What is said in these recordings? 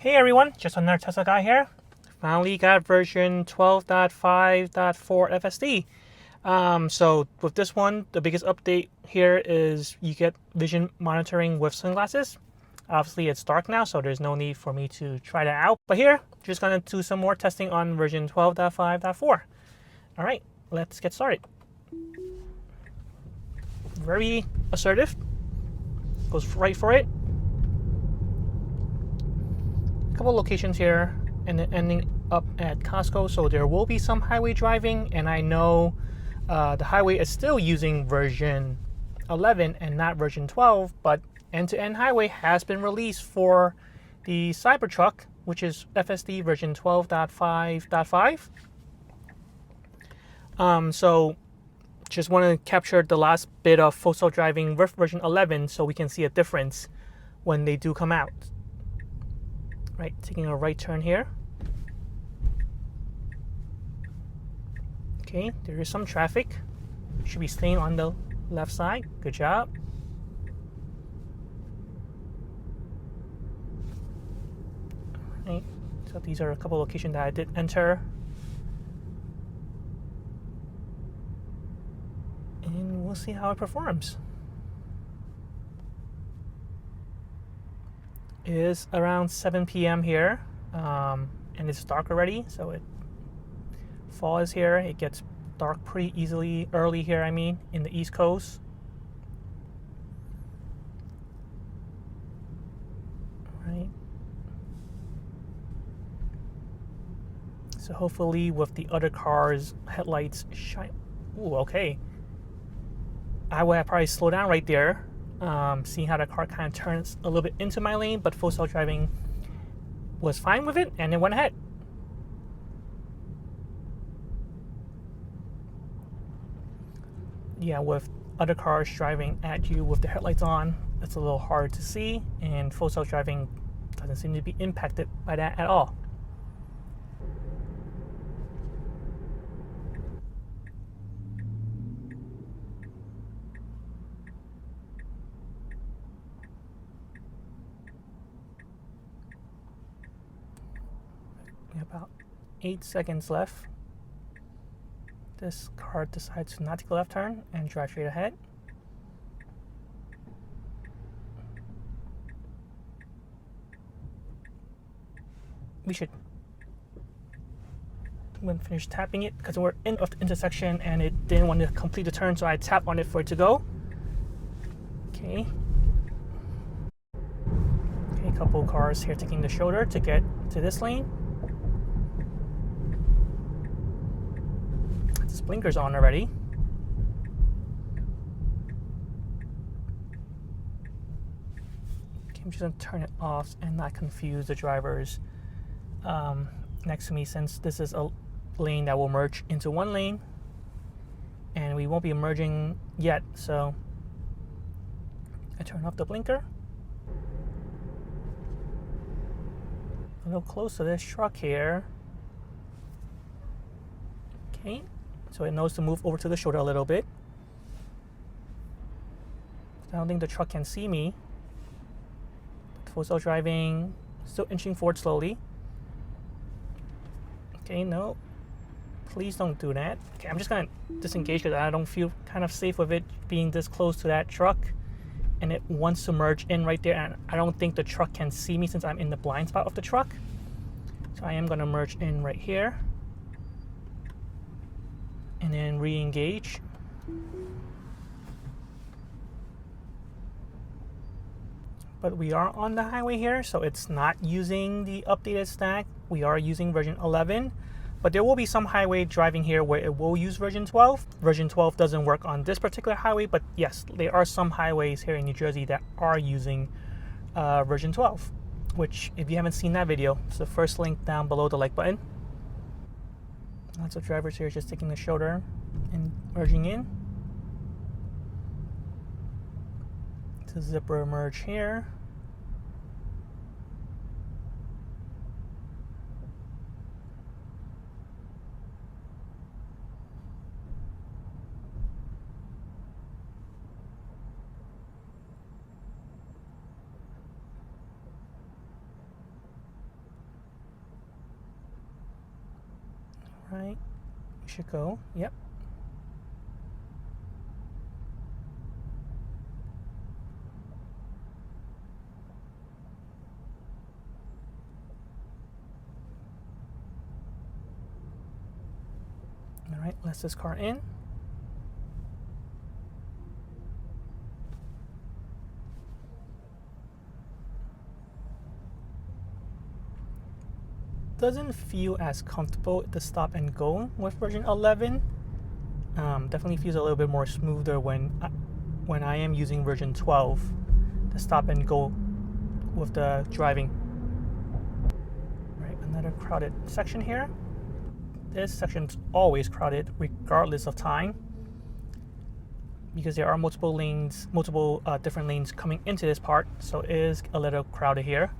Hey everyone, just another Tesla guy here. Finally got version 12.5.4 FSD. So with this one, the biggest update here is you get vision monitoring with sunglasses. Obviously it's dark now, so there's no need for me to try that out. But here, just gonna do some more testing on version 12.5.4. All right, let's get started. Very assertive, goes right for it. Couple locations here and then ending up at Costco, so there will be some highway driving, and I know the highway is still using version 11 and not version 12, but end-to-end highway has been released for the Cybertruck, which is FSD version 12.5.5. So just want to capture the last bit of full self-driving with version 11 so we can see a difference when they do come out. Right, taking a right turn here. Okay, there is some traffic. Should be staying on the left side. Good job. Right, so these are a couple locations that I did enter. And we'll see how it performs. It is around 7 p.m. here, and it's dark already, so fall is here. It gets dark pretty easily early here, in the East Coast. Right. So hopefully with the other cars' headlights shine. Ooh, okay. I would have probably slow down right there. Seeing how the car kind of turns a little bit into my lane, but full self-driving was fine with it, and it went ahead. Yeah, with other cars driving at you with the headlights on, it's a little hard to see, and full self-driving doesn't seem to be impacted by that at all. About 8 seconds left. This car decides to not take a left turn and drive straight ahead. We should. I'm going to finish tapping it because we're in of the intersection and it didn't want to complete the turn, so I tap on it for it to go. Okay. Okay, a couple cars here taking the shoulder to get to this lane. This blinker's on already. Okay, I'm just going to turn it off and not confuse the drivers next to me, since this is a lane that will merge into one lane and we won't be merging yet. So I turn off the blinker. A little close to this truck here. Okay, so it knows to move over to the shoulder a little bit. I don't think the truck can see me. Full self driving, still inching forward slowly. Okay, no, please don't do that. Okay, I'm just gonna disengage because I don't feel kind of safe with it being this close to that truck, and it wants to merge in right there, and I don't think the truck can see me since I'm in the blind spot of the truck. So I am gonna merge in right here and then re-engage. But we are on the highway here, so it's not using the updated stack. We are using version 11, but there will be some highway driving here where it will use version 12. Version 12 doesn't work on this particular highway, but yes, there are some highways here in New Jersey that are using version 12, which if you haven't seen that video, it's the first link down below the like button. Lots of drivers here just taking the shoulder and merging in. It's a zipper merge here. Right, we should go. Yep. All right, let's this car in. Doesn't feel as comfortable the stop and go with version 11. Definitely feels a little bit more smoother when I am using version 12, the stop and go with the driving. Right, another crowded section here. This section's always crowded regardless of time, because there are multiple lanes, different lanes coming into this part, so it is a little crowded here.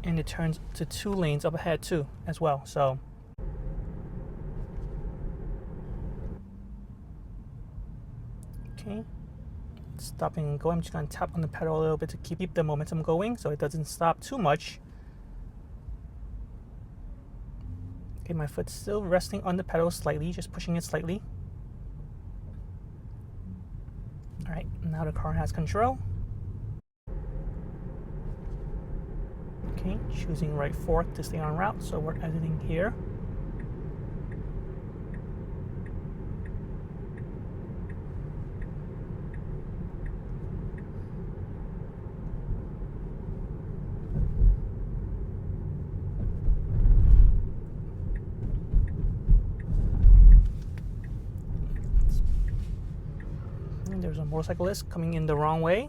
And it turns to 2 lanes up ahead too as well. So okay, stopping and going. I'm just gonna tap on the pedal a little bit to keep the momentum going so it doesn't stop too much. Okay, my foot's still resting on the pedal slightly, just pushing it slightly. All right, now the car has control. Okay, choosing right fork to stay on route, so we're exiting here. And there's a motorcyclist coming in the wrong way.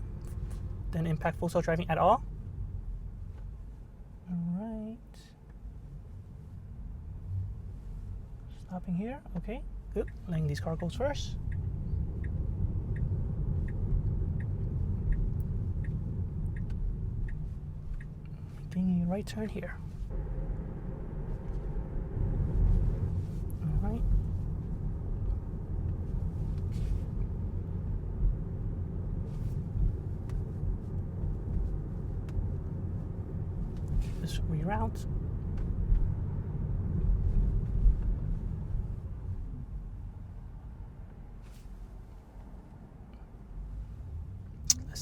Didn't impact full self-driving at all. Stopping here. Okay, good. Letting these car goes first. Making a right turn here. All right. Just reroute.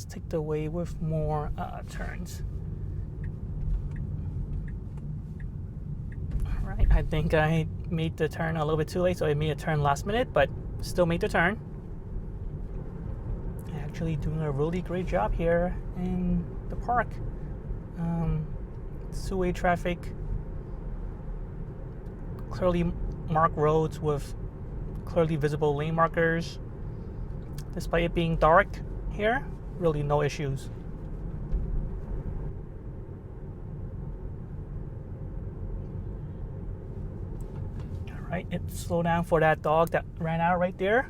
Take the way with more turns. All right, I think I made the turn a little bit too late, so I made a turn last minute, but still made the turn. Actually doing a really great job here in the park. Two-way traffic, clearly marked roads with clearly visible lane markers. Despite it being dark here, really no issues. All right, it slowed down for that dog that ran out right there.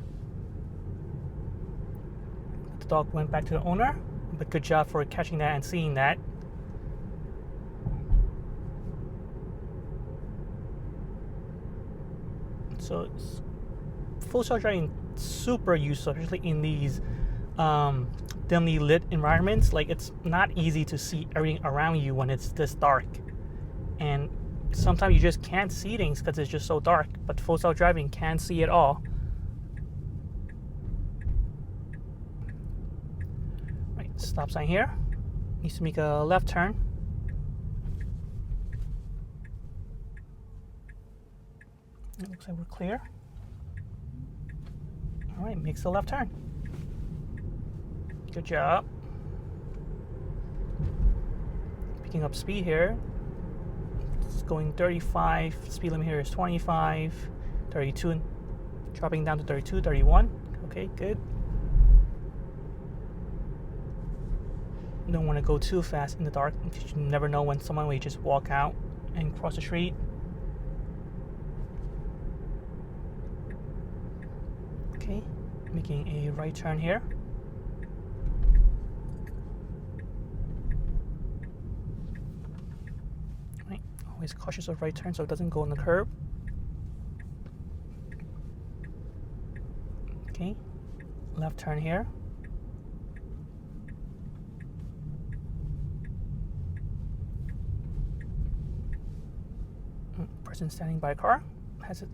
The dog went back to the owner, but good job for catching that and seeing that. So it's full self-driving, super useful, especially in these dimly lit environments. Like, it's not easy to see everything around you when it's this dark, and sometimes you just can't see things because it's just so dark, but full self-driving can see it all. Right, stop sign here, needs to make a left turn. It looks like we're clear. All right, makes a left turn. Good job. Picking up speed here. It's going 35. Speed limit here is 25, 32, dropping down to 32, 31. Okay, good. Don't want to go too fast in the dark because you never know when someone will just walk out and cross the street. Okay, making a right turn here. Right, always cautious of right turn so it doesn't go on the curb. Okay, left turn here. Person standing by a car.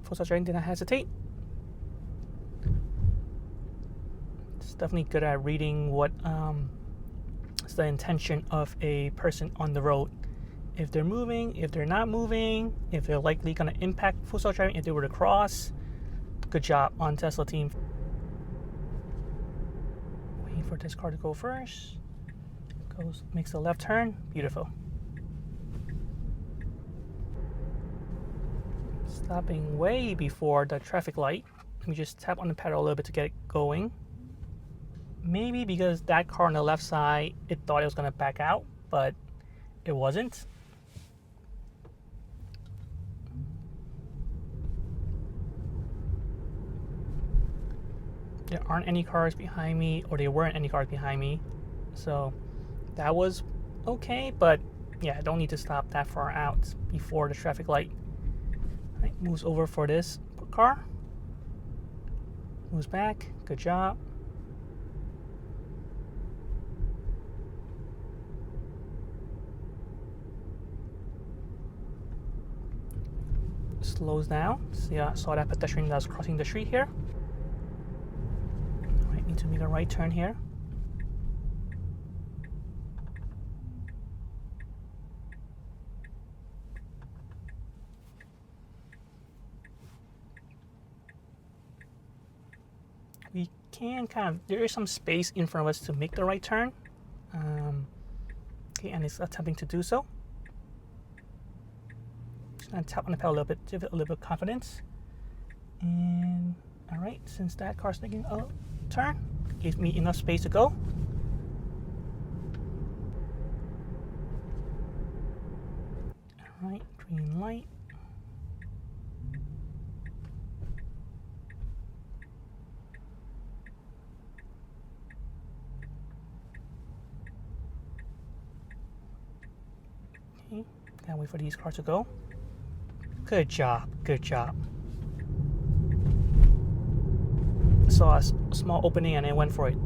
full self-driving did not hesitate. It's definitely good at reading what is the intention of a person on the road. If they're moving, if they're not moving, if they're likely going to impact full self-driving, if they were to cross. Good job on Tesla team. Waiting for this car to go first. Makes a left turn. Beautiful. Stopping way before the traffic light. Let me just tap on the pedal a little bit to get it going. Maybe because that car on the left side, it thought it was going to back out, but it wasn't. There aren't any cars behind me, or there weren't any cars behind me. So that was okay, but yeah, I don't need to stop that far out before the traffic light. All right, moves over for this car. Moves back. Good job. Slows down. See, I saw that pedestrian that was crossing the street here. All right, need to make a right turn here. We can there is some space in front of us to make the right turn. Okay, and it's attempting to do so. Just gonna tap on the pedal a little bit, give it a little bit of confidence. And all right, since that car's making a turn, gives me enough space to go. All right, green light. Okay, gotta wait for these cars to go. Good job, good job. Saw a small opening and I went for it.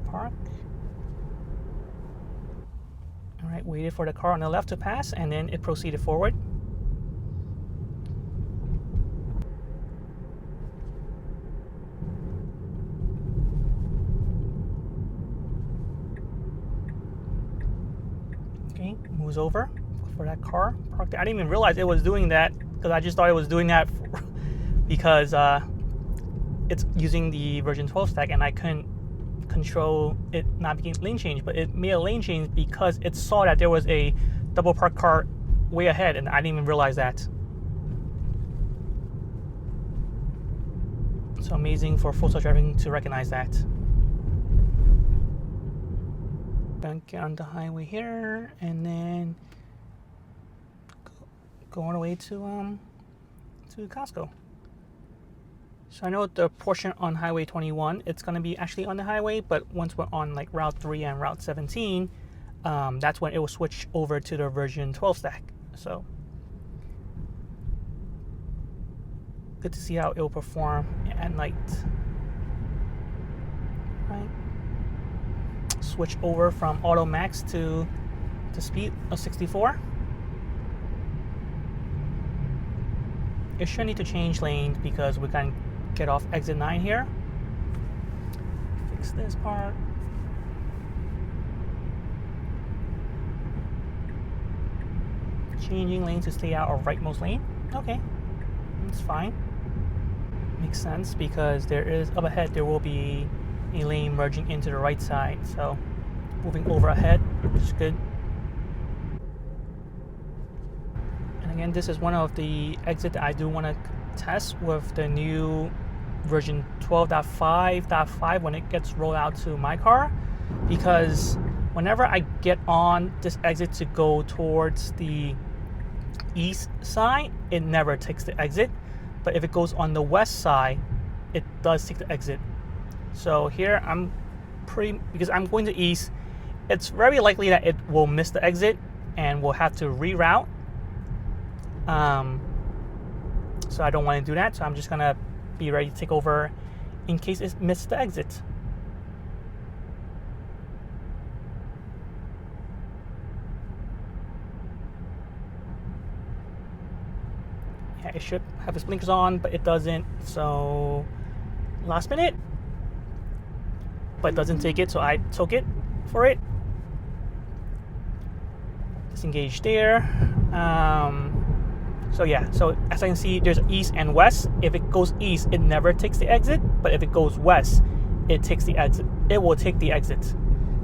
Park. All right, waited for the car on the left to pass and then it proceeded forward. Okay, moves over for that car. Parked. I didn't even realize it was doing that because I just thought it was doing that because it's using the version 12 stack and I couldn't control it not making lane change, but it made a lane change because it saw that there was a double parked car way ahead and I didn't even realize that. So amazing for full self-driving to recognize that. Gonna get on the highway here and then go all the way to Costco. So I know the portion on Highway 21, it's going to be actually on the highway, but once we're on like Route 3 and Route 17, that's when it will switch over to the version 12 stack. So good to see how it will perform at night. Right. Switch over from Auto Max to speed of 64. It should need to change lanes because we can get off exit 9 here. Fix this part. Changing lanes to stay out of rightmost lane. Okay, that's fine. Makes sense because there is up ahead there will be a lane merging into the right side. So moving over ahead, which is good. And again, this is one of the exits that I do want to test with the new version 12.5.5 when it gets rolled out to my car, because whenever I get on this exit to go towards the east side, it never takes the exit, but if it goes on the west side, it does take the exit. So here because I'm going to east, it's very likely that it will miss the exit and we'll have to reroute. So I don't want to do that, so I'm just gonna be ready to take over in case it missed the exit. Yeah, it should have its blinkers on, but it doesn't. So last minute, but it doesn't take it, so I took it for it. Disengage there. So yeah, so as I can see, there's east and west. If it goes east, it never takes the exit, but if it goes west, it takes the exit. It will take the exit.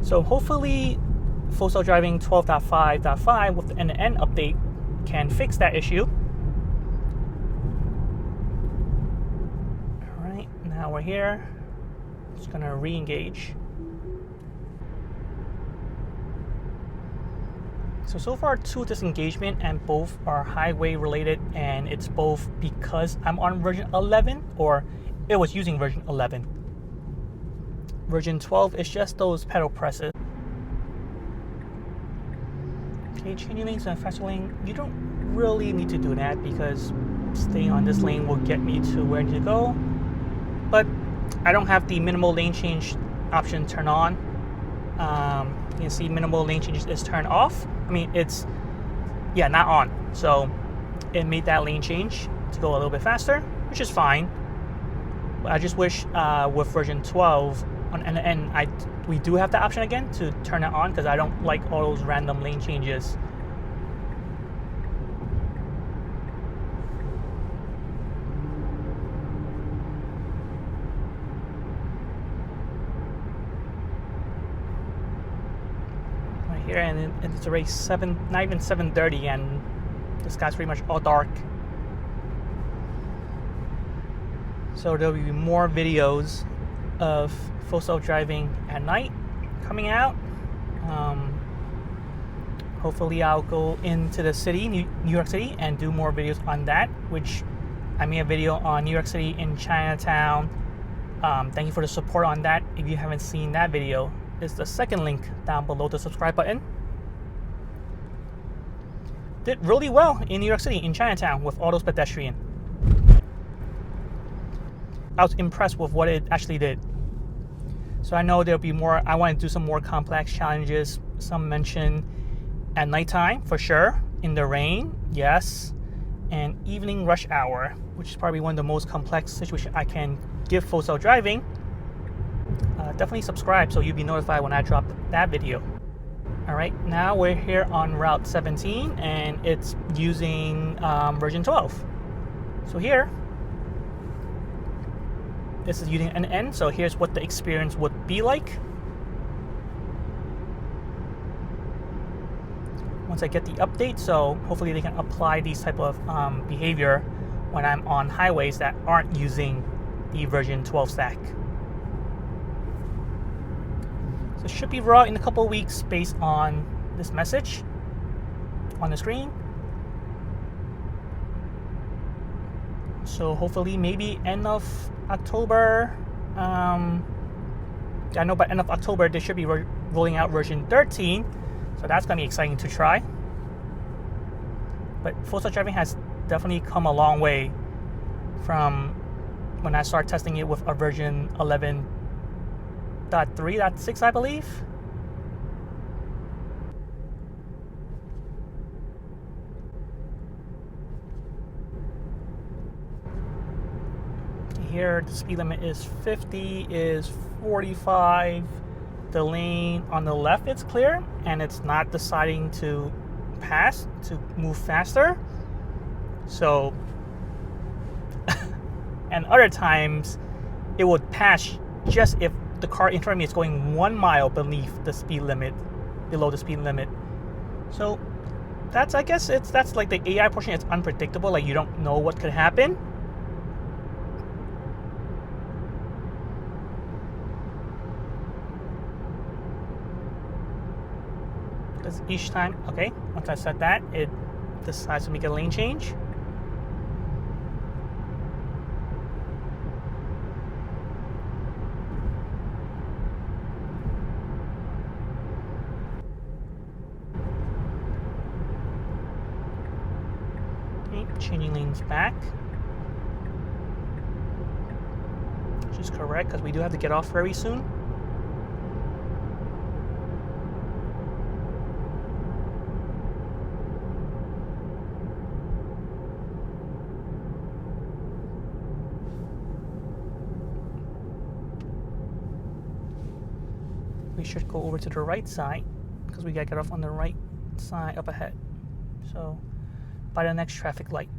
So hopefully Full Self Driving 12.5.5 with the end-to-end update can fix that issue. Alright, now we're here. Just gonna re-engage. So far 2 disengagement, and both are highway related, and it's both because I'm on version 11 or it was using version 11. Version 12 is just those pedal presses. Okay, changing lanes and faster lane, you don't really need to do that because staying on this lane will get me to where I need to go. But I don't have the minimal lane change option turned on. You can see minimal lane change is turned off. I mean, it's, yeah, not on. So it made that lane change to go a little bit faster, which is fine. But I just wish with version 12 on end-to-end, we do have the option again to turn it on, because I don't like all those random lane changes. Here, and it's already not even 7:30, and the sky's pretty much all dark. So there'll be more videos of Full Self Driving at night coming out. Hopefully I'll go into the city, New York City, and do more videos on that, which I made a video on New York City in Chinatown. Thank you for the support on that. If you haven't seen that video, is the second link down below the subscribe button. Did really well in New York City, in Chinatown, with all those pedestrians. I was impressed with what it actually did. So I know there'll be more. I want to do some more complex challenges. Some mention at nighttime for sure, in the rain, yes, and evening rush hour, which is probably one of the most complex situations I can give Full Self Driving. Definitely subscribe so you'll be notified when I drop that video. Alright, now we're here on Route 17, and it's using version 12. So here, this is using end-to-end, so here's what the experience would be like. Once I get the update, so hopefully they can apply these type of behavior when I'm on highways that aren't using the version 12 stack. So it should be raw in a couple of weeks based on this message on the screen. So hopefully maybe end of October. I know by end of October they should be rolling out version 13. So that's going to be exciting to try. But Full Self Driving has definitely come a long way from when I started testing it with a version 11.3.6, I believe. Here the speed limit is 50, is 45. The lane on the left is clear, and it's not deciding to pass, to move faster. So, and other times it would pass just if the car in front of me is going 1 mile beneath the speed limit, below the speed limit. So that's, I guess that's like the AI portion. It's unpredictable, like you don't know what could happen. Because each time, okay, once I set that, it decides to make a lane change. Okay, changing lanes back, which is correct because we do have to get off very soon. we should go over to the right side because we gotta get off on the right side up ahead. So by the next traffic light.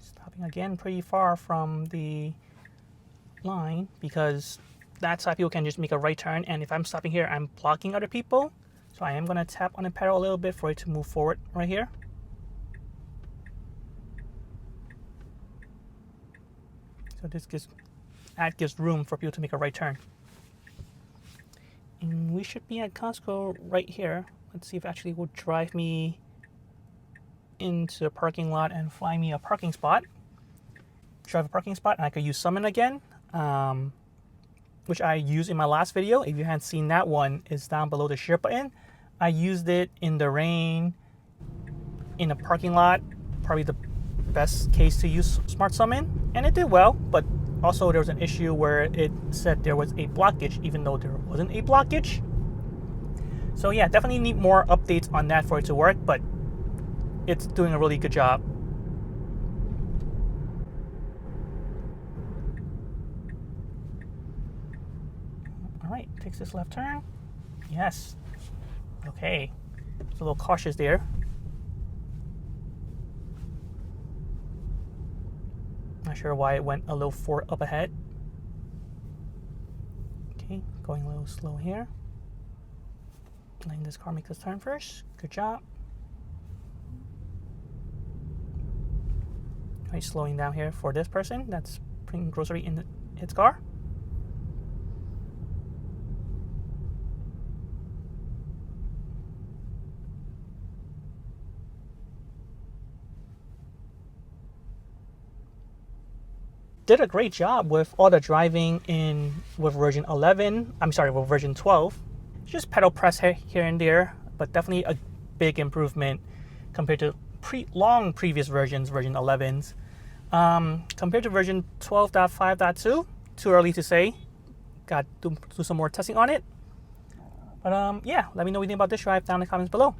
Stopping again pretty far from the line because that side people can just make a right turn, and if I'm stopping here I'm blocking other people, so I am going to tap on the pedal a little bit for it to move forward right here. So this gives room for people to make a right turn. And we should be at Costco right here. Let's see if it actually will drive me into the parking lot and find me a parking spot. Drive a parking spot, and I could use Summon again, which I used in my last video. If you haven't seen that one, it's down below the share button. I used it in the rain, in a parking lot, probably the best case to use Smart Summon, and it did well, but also there was an issue where it said there was a blockage even though there wasn't a blockage. So yeah, definitely need more updates on that for it to work, but it's doing a really good job. All right, takes this left turn. Yes. Okay. It's a little cautious there. Not sure why it went a little forward up ahead. Okay, going a little slow here. Letting this car make this turn first. Good job. Right, slowing down here for this person that's putting grocery in its car. Did a great job with all the driving with version 11. I'm sorry, with version 12. Just pedal press here and there, but definitely a big improvement compared to previous versions, version 11s. Compared to version 12.5.2, too early to say. Got to do some more testing on it. But yeah, let me know what you think about this drive down in the comments below.